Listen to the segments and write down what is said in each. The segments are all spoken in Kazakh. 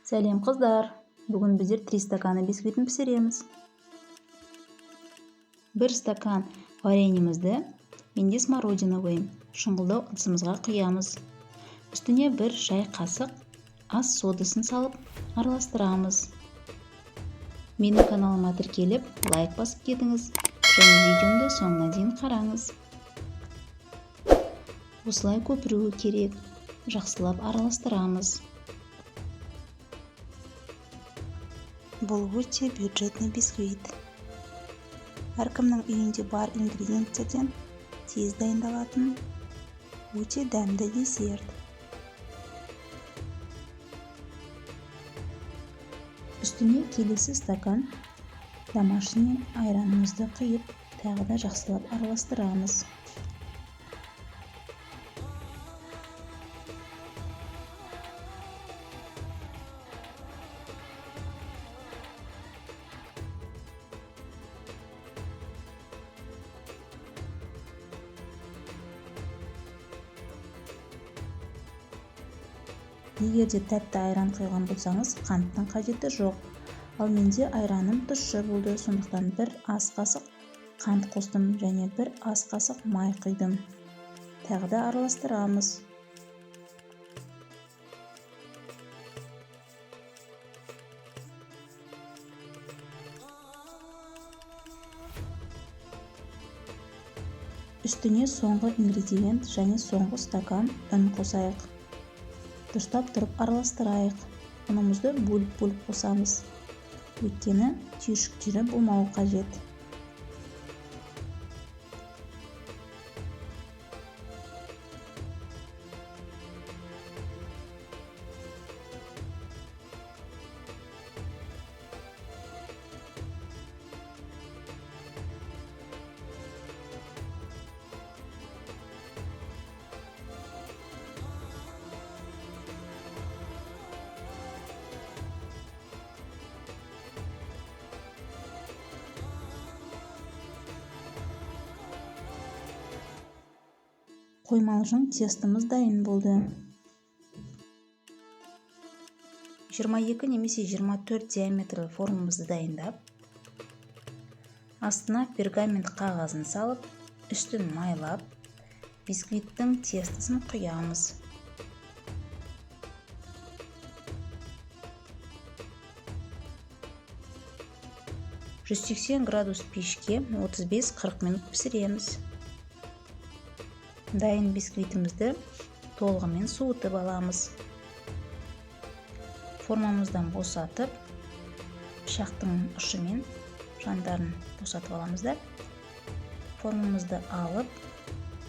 Сәлем қыздар, бүгін біздер 3 стаканы бисквитін пісіреміз. 1 стакан вареньемізді менде смородиновый шұңғылдау ыдысымызға құямыз. Үстіне 1 шай қасық ас содасын салып араластырамыз. Менің каналыма тіркеліп, лайк басып кетіңіз және видеомды соңына дейін қараңыз. Осылай көпіруі керек. Жақсылап араластырамыз. Бұл өте бюджетный бисквит. Әркімнің үйінде бар ингредиенттерден тез дайындалатын өте дәмді десерт. Үстіне келесі стакан домашний айранымызды құйып, тағы да жақсылап араластырамыз. Егер де тәтті айран құйған болсаңыз, қанттың қажеті жоқ. Ал менде айраным тұщы болды, сондықтан 1 ас қасық қант қостым және 1 ас қасық май құйдым. Тағы да араластырамыз. Үстіне соңғы ингредиент және соңғы стакан үн қосайық. Дұрыстап тұрып араластырайық. Ұнымызды бөліп қосамыз. Өйткені түйіршіктері болмауы қажет. Қоймалжың тестіміз дайын болды. 22 немесе 24 диаметрлі формамызды дайындап, астына пергамент қағазын салып, үстін майлап, бисквиттің тестісін құямыз. градус пешке 35-40 минут пісіреміз. Дайын бисквитімізді толығымен суытып аламыз. Формамыздан босатып, пышақтың ұшымен жандарын босатып аламыз да, формамызды алып,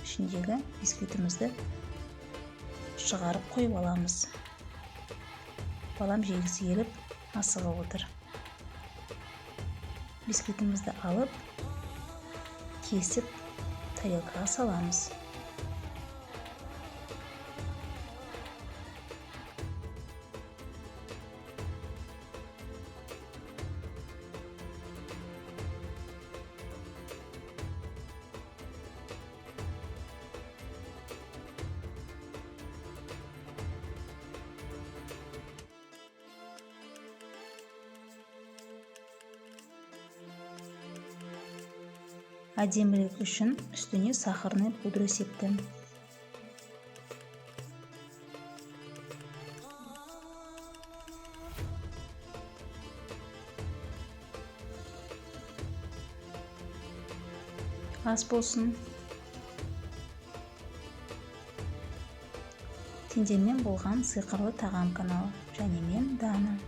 ішіндегі бисквитімізді шығарып қойып аламыз. Балам жегісі келіп, асығып отыр. Бисквитімізді алып, кесіп, тарелкаға саламыз. Әдемілік үшін үстіне сахарный пудра септім. Ас болсын. Сендермен болған сиқырлы тағам каналы және мен Дана.